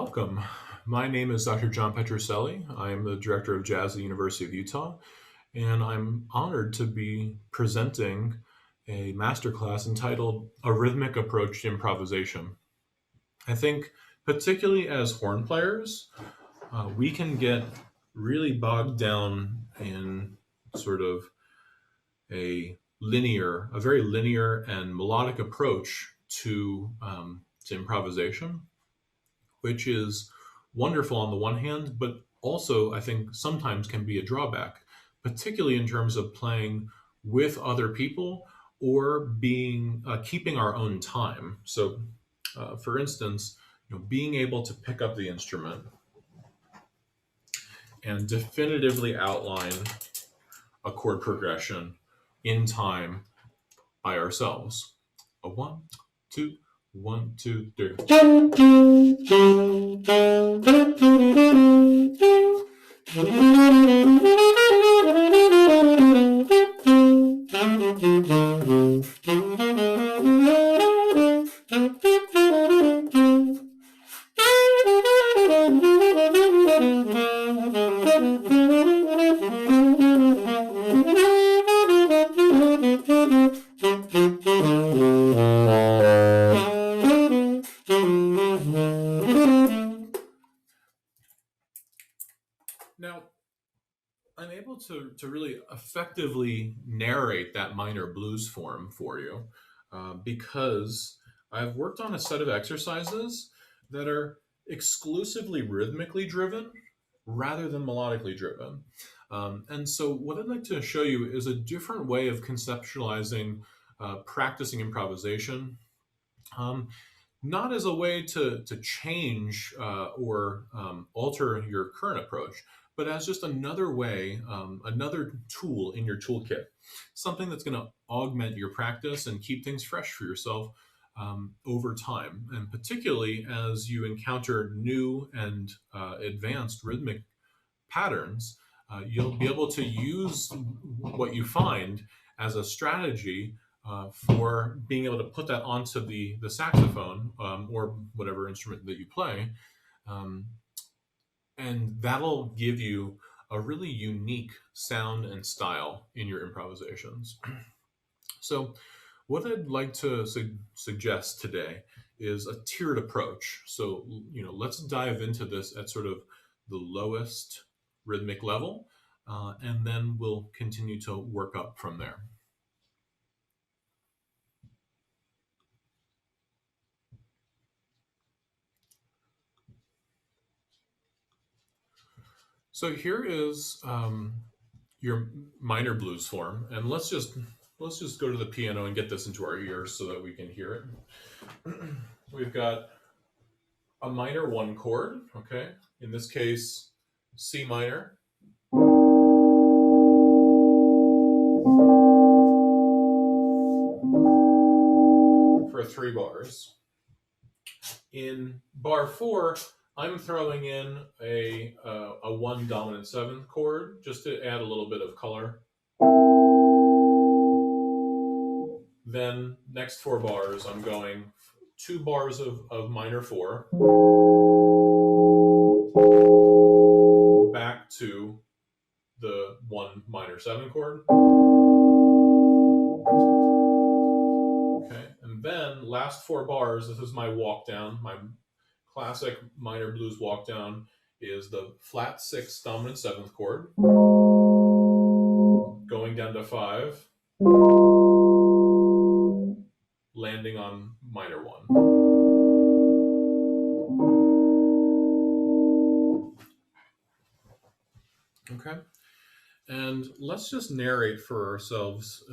Welcome. My name is Dr. John Petrucelli. I am the Director of Jazz at the University of Utah, and I'm honored to be presenting a masterclass entitled A Rhythmic Approach to Improvisation. I think, particularly as horn players, we can get really bogged down in sort of a very linear and melodic approach to improvisation, which is wonderful on the one hand, but also I think sometimes can be a drawback, particularly in terms of playing with other people or being keeping our own time. So, for instance, being able to pick up the instrument and definitively outline a chord progression in time by ourselves. A one, two, 1, 2, 3. Now, I'm able to really effectively narrate that minor blues form for you because I've worked on a set of exercises that are exclusively rhythmically driven rather than melodically driven. And so, what I'd like to show you is a different way of conceptualizing practicing improvisation. Um, not as a way to change or alter your current approach, but as just another way, another tool in your toolkit, something that's going to augment your practice and keep things fresh for yourself over time. And particularly as you encounter new and advanced rhythmic patterns, you'll be able to use what you find as a strategy for being able to put that onto the saxophone or whatever instrument that you play. Um, and that'll give you a really unique sound and style in your improvisations. So, what I'd like to suggest today is a tiered approach. So, let's dive into this at sort of the lowest rhythmic level, and then we'll continue to work up from there. So here is your minor blues form, and let's just go to the piano and get this into our ears so that we can hear it. We've got a minor one chord, okay? In this case, C minor. For 3 bars. In bar 4, I'm throwing in a 1 dominant 7th chord just to add a little bit of color. Then next 4 bars, I'm going 2 bars of minor 4 back to the 1 minor 7 chord. Okay, and then last 4 bars, this is my walk down, my classic minor blues walk down is the flat 6 dominant 7th chord, going down to 5, landing on minor 1. Okay, and let's just narrate for ourselves,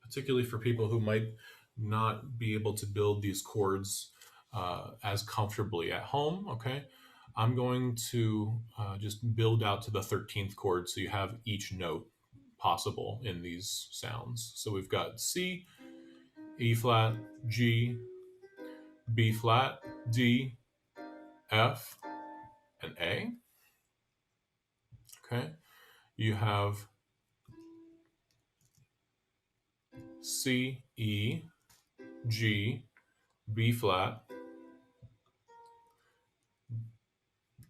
particularly for people who might not be able to build these chords as comfortably at home. Okay, I'm going to just build out to the 13th chord so you have each note possible in these sounds. So we've got C, E flat, G, B flat, D, F, and A. Okay, you have C, E, G, B flat,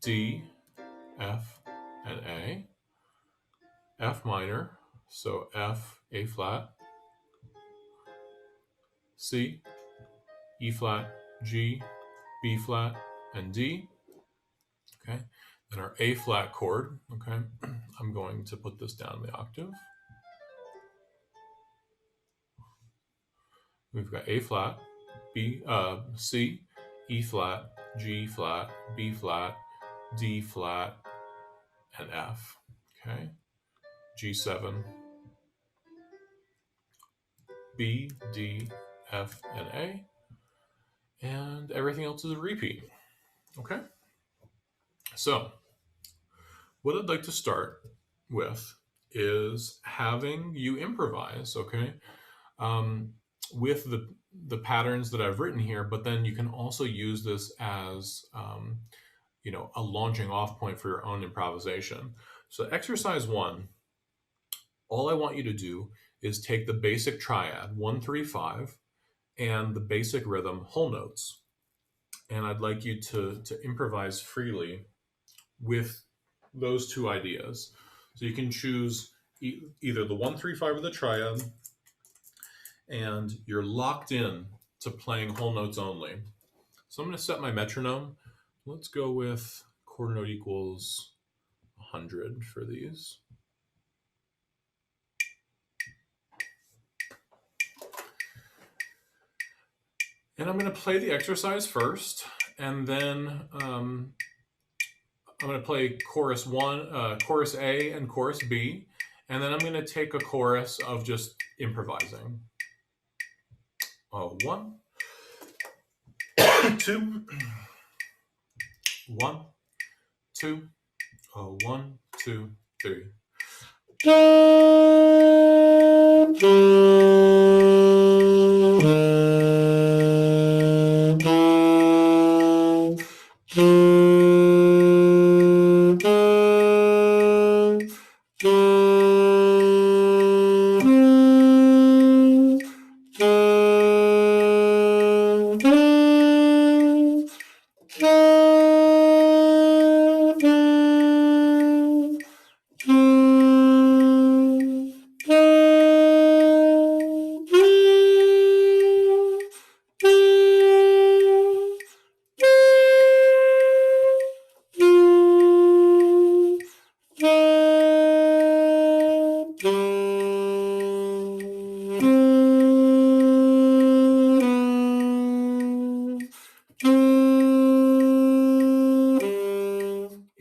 D, F, and A, F minor, so F, A flat, C, E flat, G, B flat, and D. Okay, then our A flat chord. Okay, I'm going to put this down the octave. We've got A flat, B, C, E flat, G flat, B flat, D flat, and F. Okay, G7, B, D, F, and A, and everything else is a repeat. Okay, so what I'd like to start with is having you improvise. Okay, with the patterns that I've written here, but then you can also use this as a launching off point for your own improvisation. So exercise 1, all I want you to do is take the basic triad 1-3-5 and the basic rhythm whole notes, and I'd like you to improvise freely with those two ideas. So you can choose either the 1-3-5 or the triad, and you're locked in to playing whole notes only. So I'm going to set my metronome. Let's go with quarter note equals 100 for these. And I'm going to play the exercise first, and then I'm going to play chorus A and chorus B, and then I'm going to take a chorus of just improvising. 1, 2, 1, 2, 1, 2, 3.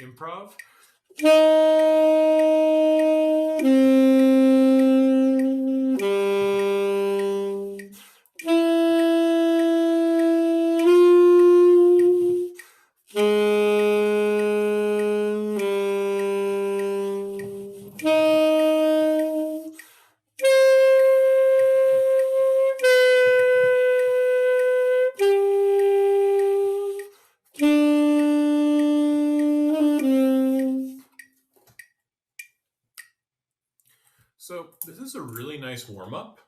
Improv. So this is a really nice warm-up.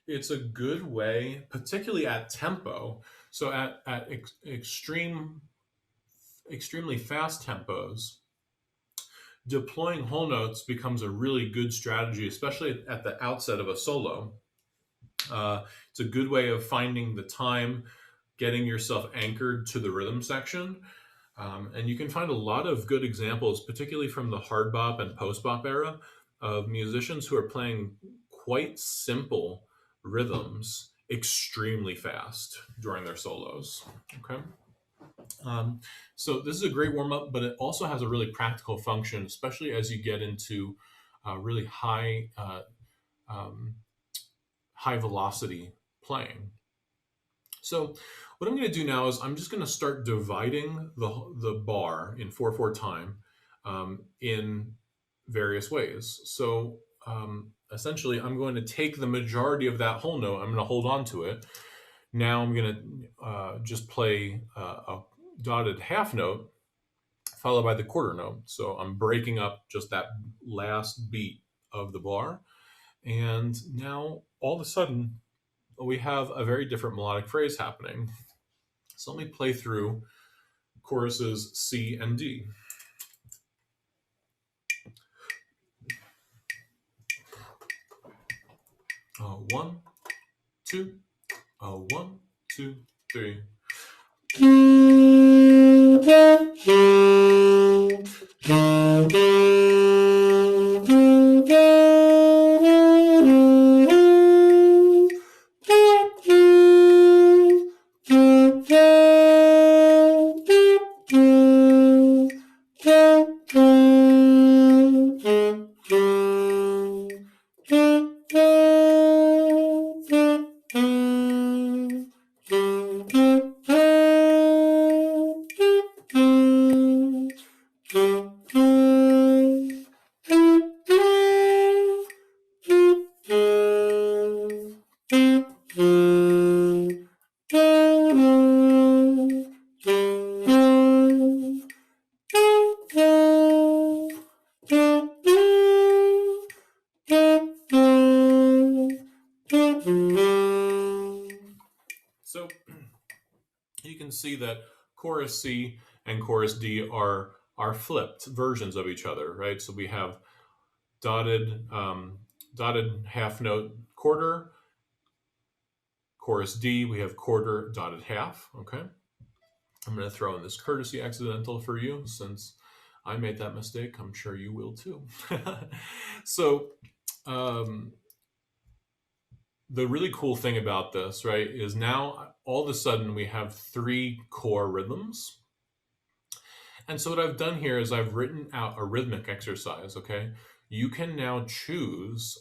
It's a good way, particularly at tempo. So at extremely fast tempos, deploying whole notes becomes a really good strategy, especially at the outset of a solo. It's a good way of finding the time, getting yourself anchored to the rhythm section. And you can find a lot of good examples, particularly from the hard bop and post bop era, of musicians who are playing quite simple rhythms extremely fast during their solos. Okay. So this is a great warm up, but it also has a really practical function, especially as you get into really high velocity playing. So what I'm going to do now is I'm just going to start dividing the bar in 4/4 time in various ways. So essentially, I'm going to take the majority of that whole note. I'm going to hold on to it. Now I'm going to just play a dotted half note followed by the quarter note. So I'm breaking up just that last beat of the bar. And now all of a sudden, we have a very different melodic phrase happening. So let me play through choruses C and D. 1, 2, 1, 2, 3. So you can see that chorus C and chorus D are flipped versions of each other, right? So we have dotted half note quarter. Chorus D, we have quarter dotted half. Okay, I'm going to throw in this courtesy accidental for you since I made that mistake. I'm sure you will too. So the really cool thing about this, right, is now all of a sudden we have 3 core rhythms. And so what I've done here is I've written out a rhythmic exercise, okay? You can now choose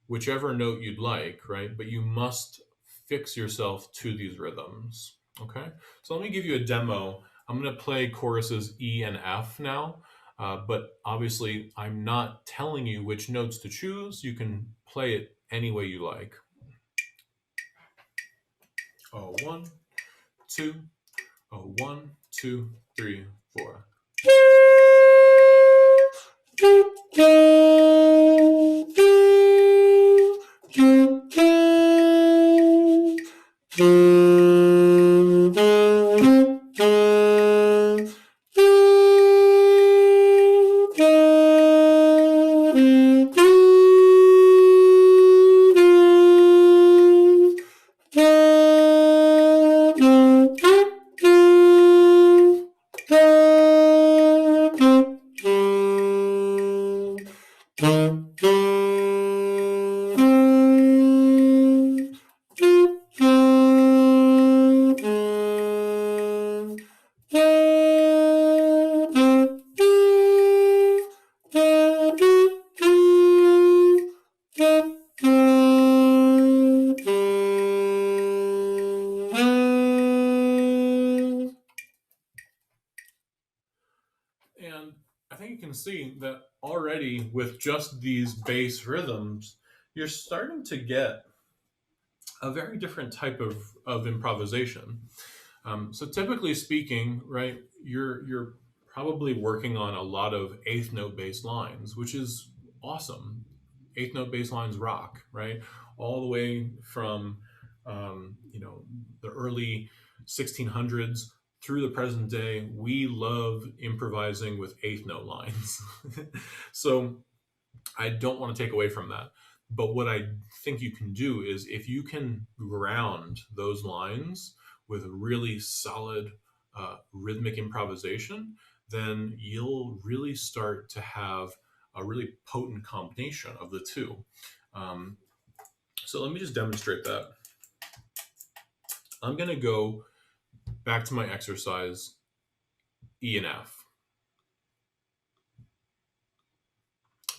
whichever note you'd like, right? But you must fix yourself to these rhythms, okay? So let me give you a demo. I'm going to play choruses E and F now, but obviously I'm not telling you which notes to choose. You can play it any way you like. 1, 2, 1, 2, 3, 4. And I think you can see that already with just these bass rhythms, you're starting to get a very different type of improvisation. So typically speaking, right, you're probably working on a lot of eighth note bass lines, which is awesome. Eighth note bass lines rock, right? All the way from the early 1600s through the present day, we love improvising with eighth note lines. So I don't want to take away from that. But what I think you can do is if you can ground those lines with really solid rhythmic improvisation, then you'll really start to have a really potent combination of the two. So let me just demonstrate that. I'm going to go back to my exercise E and F.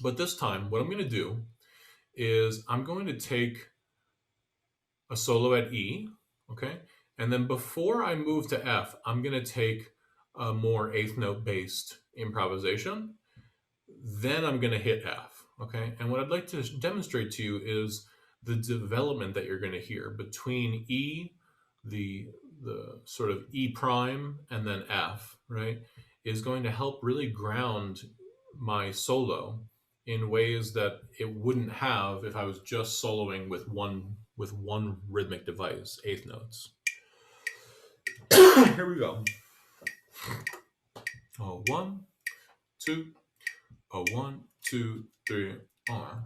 But this time, what I'm going to do is I'm going to take a solo at E, okay? And then before I move to F, I'm going to take a more eighth note based improvisation. Then I'm going to hit F, okay? And what I'd like to demonstrate to you is the development that you're going to hear between E, the sort of E prime, and then F, right, is going to help really ground my solo in ways that it wouldn't have if I was just soloing with one rhythmic device, eighth notes. Here we go. 1, 2, 1, 2, 3, 4.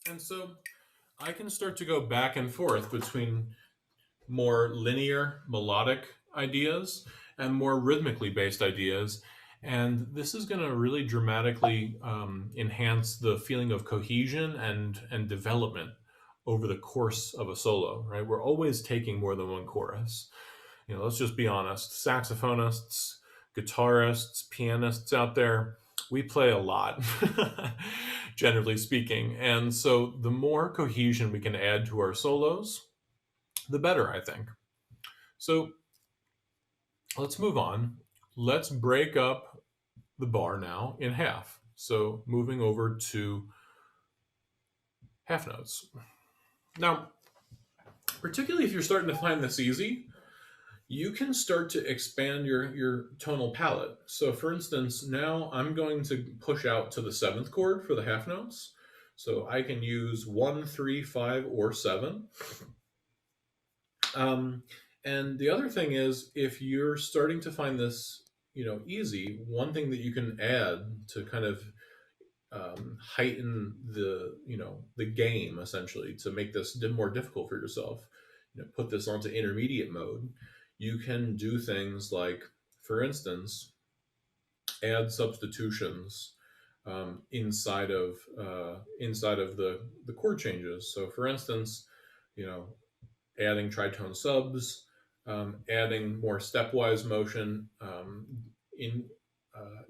And so I can start to go back and forth between more linear melodic ideas and more rhythmically based ideas. And this is going to really dramatically enhance the feeling of cohesion and development over the course of a solo, right? We're always taking more than one chorus. Let's just be honest. Saxophonists, guitarists, pianists out there, we play a lot, generally speaking. And so the more cohesion we can add to our solos, the better, I think. So let's move on. Let's break up the bar now in half. So moving over to half notes. Now, particularly if you're starting to find this easy, you can start to expand your tonal palette. So for instance, now I'm going to push out to the seventh chord for the half notes. So I can use 1, 3, 5, or 7. And the other thing is, if you're starting to find this, easy, one thing that you can add to kind of heighten the game, essentially, to make this more difficult for yourself, put this onto intermediate mode. You can do things like, for instance, add substitutions inside of the chord changes. So, for instance, adding tritone subs, adding more stepwise motion, in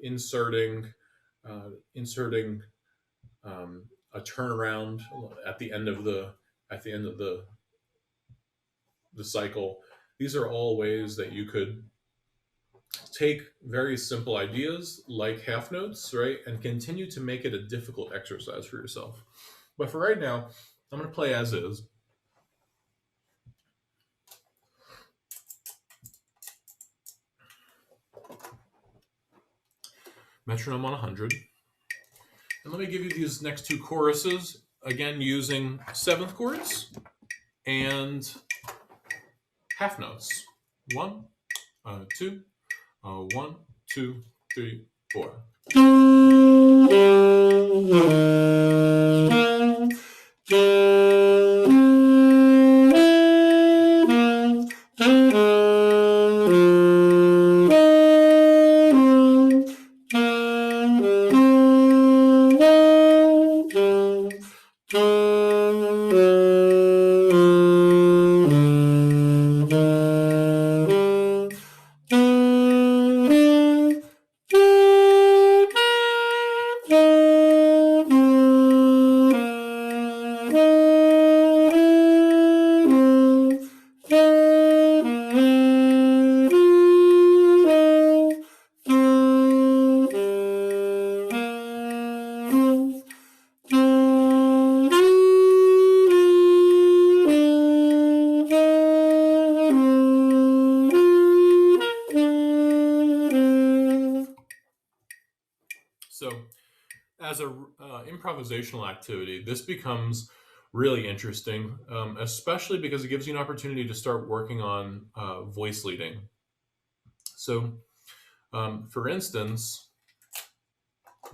inserting a turnaround at the end of the cycle. These are all ways that you could take very simple ideas like half notes, right, and continue to make it a difficult exercise for yourself. But for right now, I'm going to play as is. Metronome on 100. And let me give you these next two choruses, again using seventh chords and half notes. 1, 2, 1, 2, 3, 4. So, as a improvisational activity, this becomes really interesting, especially because it gives you an opportunity to start working on voice leading. So, for instance,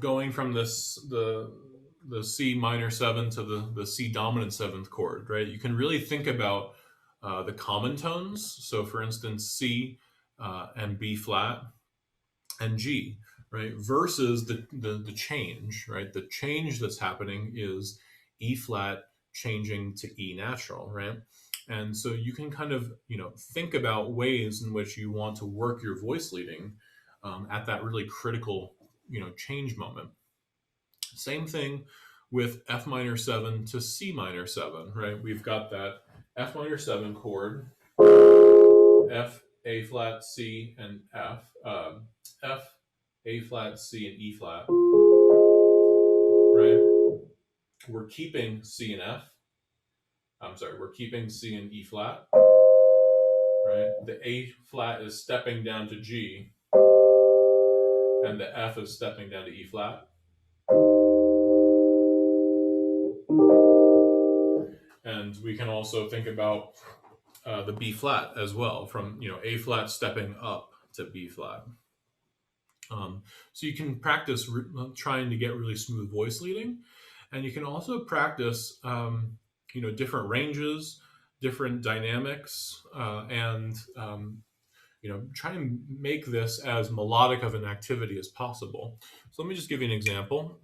going from the C minor seven to the C dominant seventh chord, right? You can really think about the common tones. So, for instance, C and B flat and G, right? Versus the change, right? The change that's happening is E flat changing to E natural, right? And so you can kind of, think about ways in which you want to work your voice leading at that really critical, change moment. Same thing with F minor 7 to C minor 7, right? We've got that F minor 7 chord, F, A flat, C, and F. F, A flat, C, and E flat, right? We're keeping C and F. I'm sorry, we're keeping C and E flat, right? The A flat is stepping down to G, and the F is stepping down to E flat. And we can also think about the B flat as well, from A flat stepping up to B flat. So you can practice trying to get really smooth voice leading, and you can also practice different ranges, different dynamics, and try and make this as melodic of an activity as possible. So let me just give you an example.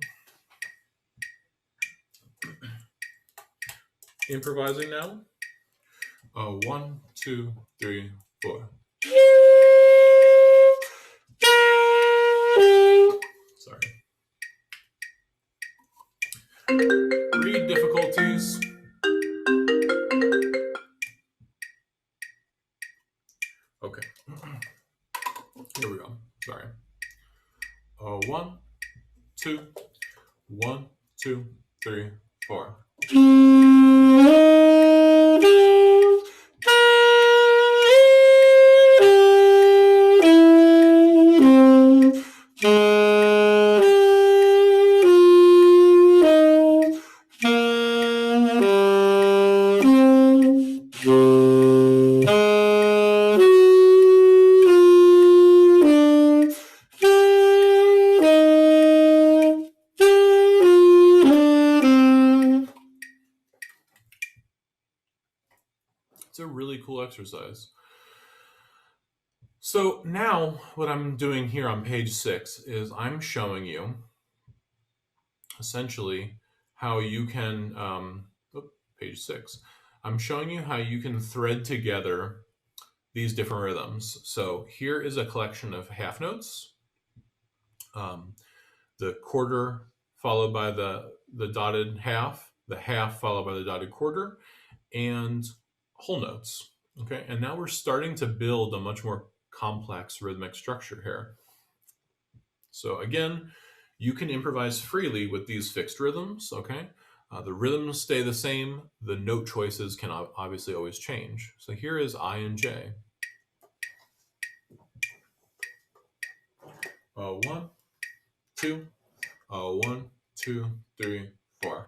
Improvising now. 1, 2, 3, 4. Sorry. Read difficulties. Okay. Here we go. Sorry. 1, 2, 1, 2, 3, 4. It's a really cool exercise. So now what I'm doing here on page 6 is I'm showing you essentially how you can, page 6, I'm showing you how you can thread together these different rhythms. So here is a collection of half notes, the quarter followed by the dotted half, the half followed by the dotted quarter, and whole notes. Okay, and now we're starting to build a much more complex rhythmic structure here. So again, you can improvise freely with these fixed rhythms, okay? The rhythms stay the same. The note choices can obviously always change. So here is I and J. 1, 2, 1, 2, 3, 4.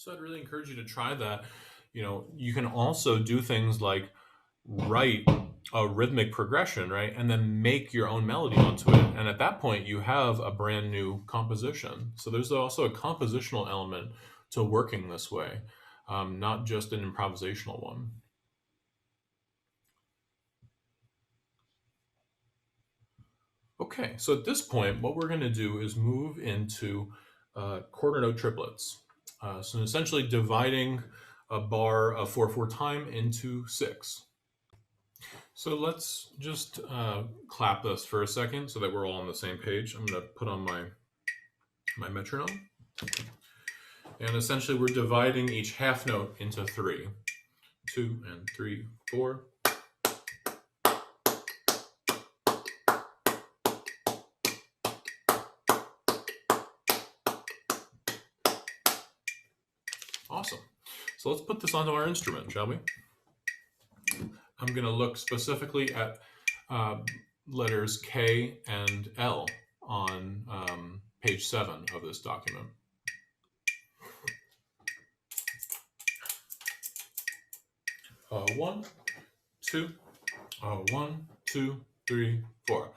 So I'd really encourage you to try that. You can also do things like write a rhythmic progression, right? And then make your own melody onto it. And at that point, you have a brand new composition. So there's also a compositional element to working this way, not just an improvisational one. Okay, so at this point, what we're going to do is move into quarter note triplets. So essentially dividing a bar of 4/4 time into 6. So let's just clap this for a second so that we're all on the same page. I'm going to put on my metronome. And essentially we're dividing each half note into 3. 2 and 3, 4. Awesome. So let's put this onto our instrument, shall we? I'm going to look specifically at letters K and L on page 7 of this document. One, two, 1, 2, 3, 4.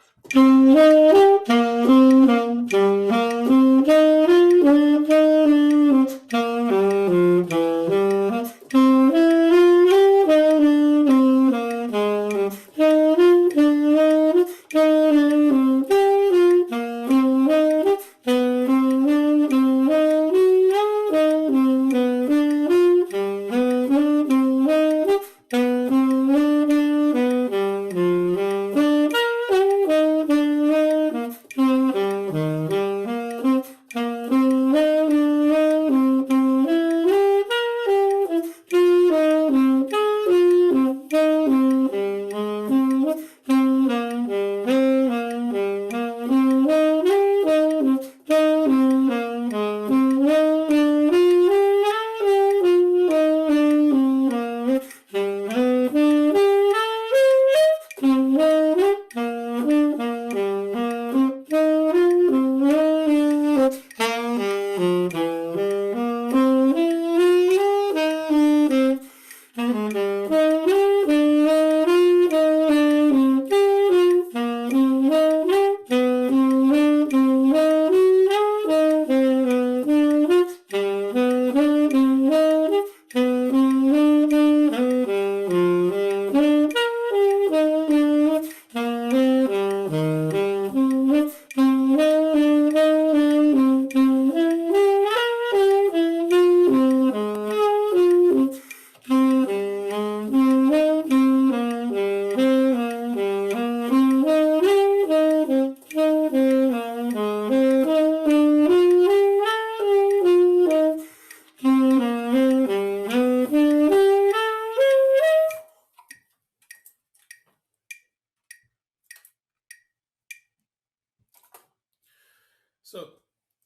So,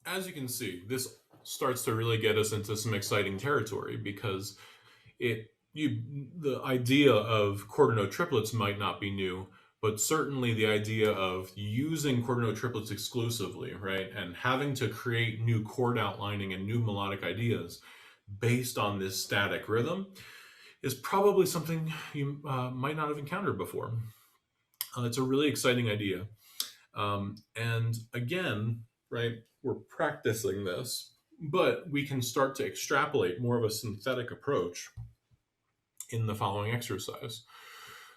as you can see, this starts to really get us into some exciting territory because the idea of quarter note triplets might not be new, but certainly the idea of using quarter note triplets exclusively, right, and having to create new chord outlining and new melodic ideas based on this static rhythm is probably something you might not have encountered before. It's a really exciting idea. And again, right, we're practicing this, but we can start to extrapolate more of a synthetic approach in the following exercise.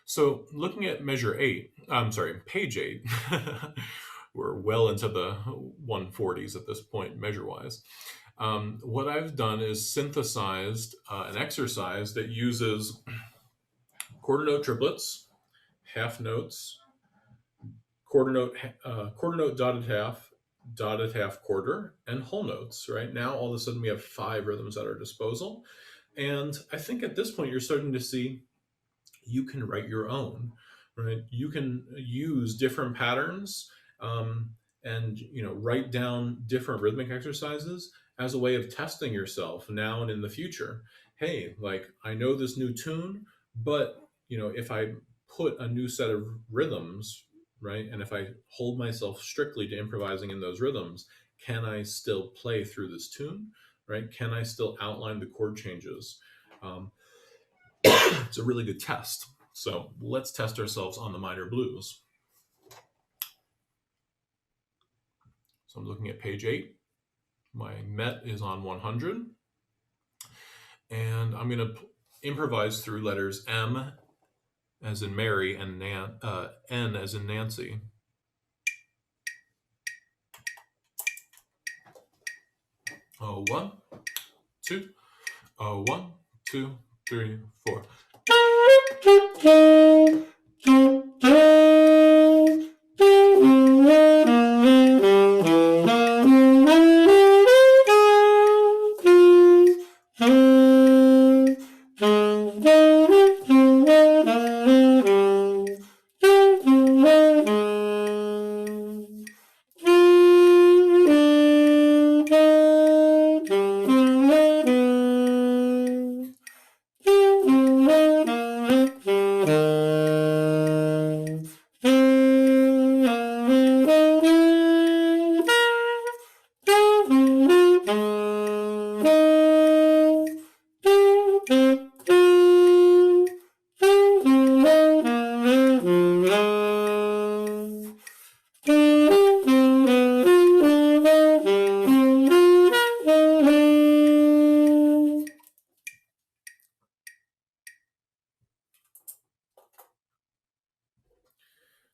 So looking at page 8, we're well into the 140s at this point, measure-wise. What I've done is synthesized an exercise that uses quarter note triplets, half notes, quarter note dotted half quarter, and whole notes. Right now, all of a sudden, we have 5 rhythms at our disposal, and I think at this point, you're starting to see you can write your own. Right, you can use different patterns, and write down different rhythmic exercises as a way of testing yourself now and in the future. Hey, like I know this new tune, but if I put a new set of rhythms, right, and if I hold myself strictly to improvising in those rhythms, can I still play through this tune? Right? Can I still outline the chord changes? It's a really good test. So let's test ourselves on the minor blues. So I'm looking at page 8. My met is on 100. And I'm going to improvise through letters M as in Mary and N as in Nancy. Oh, 1, 2. Oh, 1, 2, 3, 4.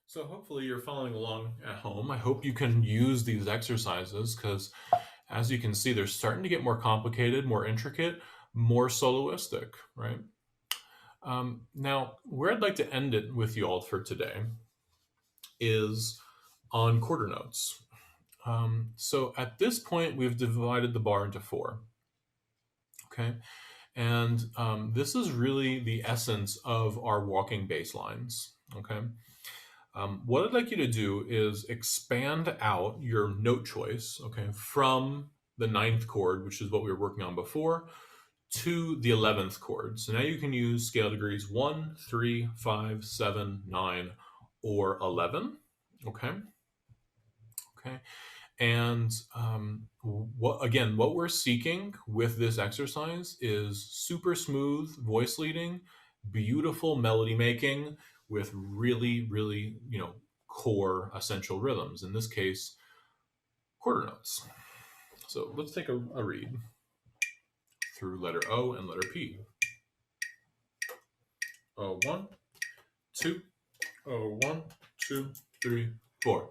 So hopefully you're following along at home. I hope you can use these exercises because as you can see, they're starting to get more complicated, more intricate, more soloistic, right? Now, where I'd like to end it with you all for today is on quarter notes. So at this point, we've divided the bar into 4, okay? And this is really the essence of our walking bass lines, okay? What I'd like you to do is expand out your note choice, okay, from the 9th chord, which is what we were working on before, to the 11th chord. So now you can use scale degrees 1, 3, 5, 7, 9, or 11, okay? Okay. And what we're seeking with this exercise is super smooth voice leading, beautiful melody making with really, really, core essential rhythms. In this case, quarter notes. So let's take a read through letter O and letter P. O, 1, 2, O, 1, 2, 3, 4.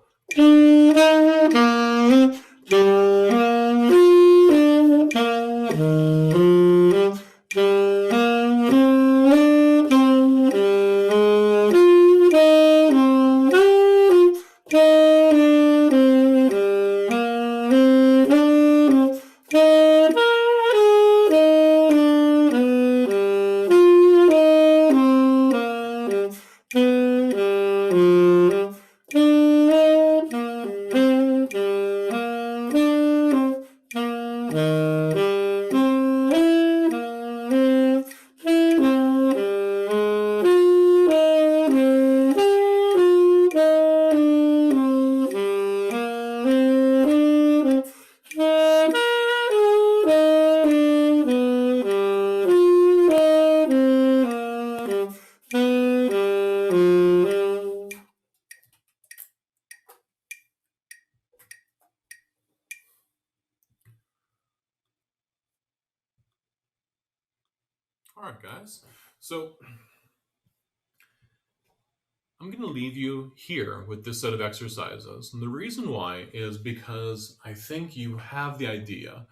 All right, guys. So I'm going to leave you here with this set of exercises. And the reason why is because I think you have the idea.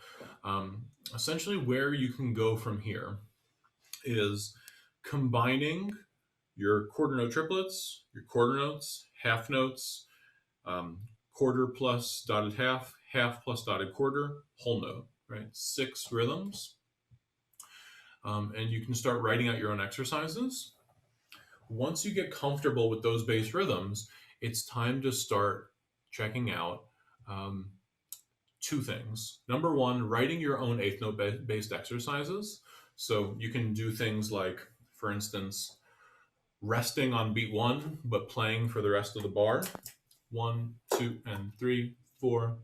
Essentially, where you can go from here is combining your quarter note triplets, your quarter notes, half notes, quarter plus dotted half, half plus dotted quarter, whole note, right? 6 rhythms. And you can start writing out your own exercises. Once you get comfortable with those bass rhythms, it's time to start checking out 2 things. Number 1, writing your own 8th note based exercises. So you can do things like, for instance, resting on beat 1, but playing for the rest of the bar. 1, 2, and 3, 4.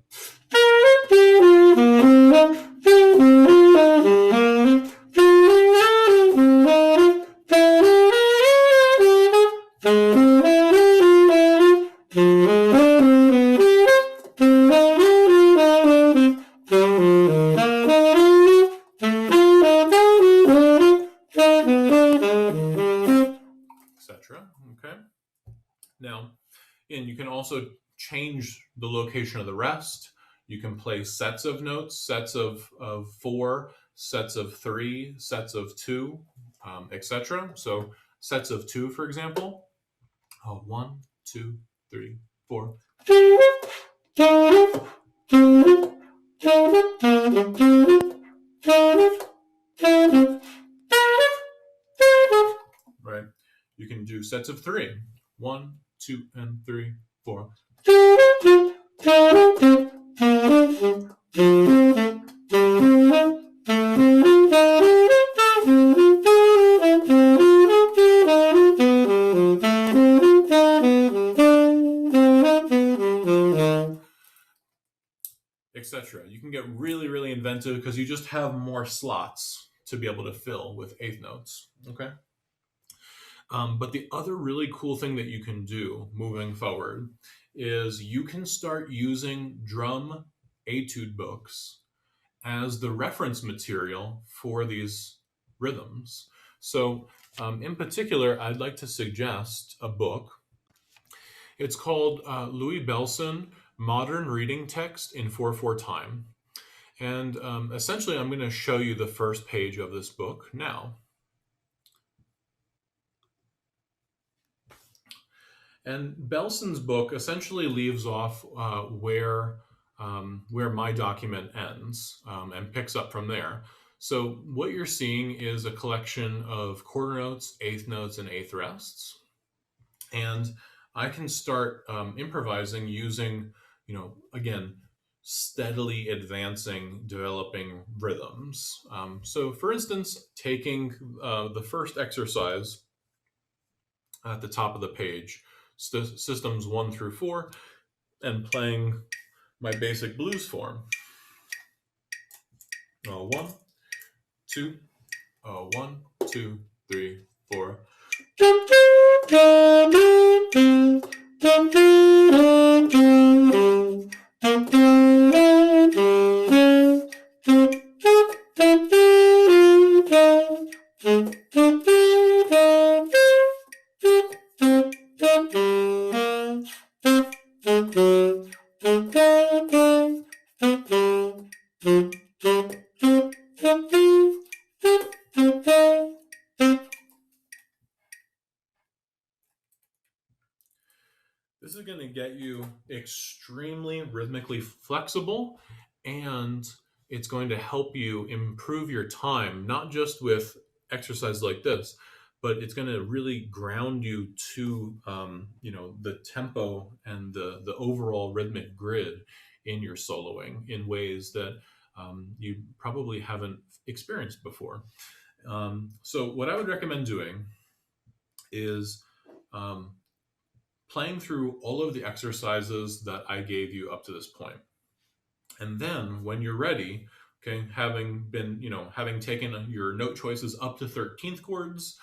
also change the location of the rest. You can play sets of notes, sets of 4, sets of 3, sets of 2, etc. So sets of 2, for example. 1, 2, 3, 4. Right? You can do sets of 3. 1, 2, and 3, 4. Etc. You can get really, really inventive because you just have more slots to be able to fill with eighth notes. Okay. But the other really cool thing that you can do moving forward is you can start using drum etude books as the reference material for these rhythms. So, in particular, I'd like to suggest a book. It's called Louis Bellson, Modern Reading Text in 4/4 Time. And essentially, I'm going to show you the first page of this book now. And Belson's book essentially leaves off where my document ends and picks up from there. So what you're seeing is a collection of quarter notes, eighth notes, and eighth rests. And I can start improvising using, again, steadily advancing, developing rhythms. So for instance, taking the first exercise at the top of the page, systems 1 through 4, and playing my basic blues form. 1, 2, 1, 2, 3, 4. This is going to get you extremely rhythmically flexible, and it's going to help you improve your time, not just with exercise like this, but it's going to really ground you to the tempo and the overall rhythmic grid in your soloing in ways that you probably haven't experienced before. So what I would recommend doing is playing through all of the exercises that I gave you up to this point. And then when you're ready, okay, having taken your note choices up to 13th chords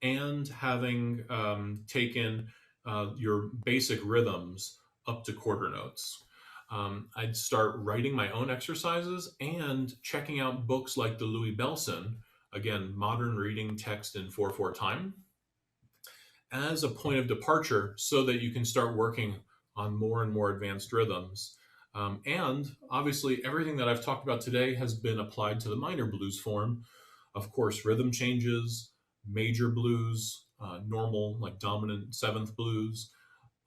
and having taken your basic rhythms up to quarter notes, I'd start writing my own exercises and checking out books like the Louis Bellson, again, Modern Reading Text in 4/4 Time, as a point of departure so that you can start working on more and more advanced rhythms. And obviously, everything that I've talked about today has been applied to the minor blues form. Of course, rhythm changes, major blues, normal, like dominant seventh blues,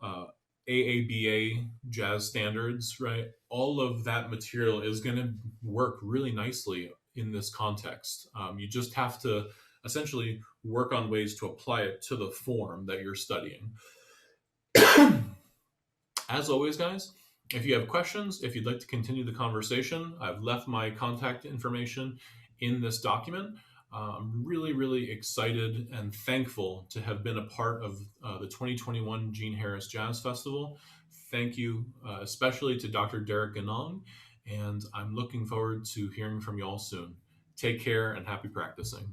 AABA jazz standards, right? All of that material is going to work really nicely in this context. You just have to essentially work on ways to apply it to the form that you're studying. As always, guys, if you have questions, if you'd like to continue the conversation, I've left my contact information in this document. I'm really, really excited and thankful to have been a part of the 2021 Gene Harris Jazz Festival. Thank you, especially to Dr. Derek Ganong, and I'm looking forward to hearing from you all soon. Take care and happy practicing.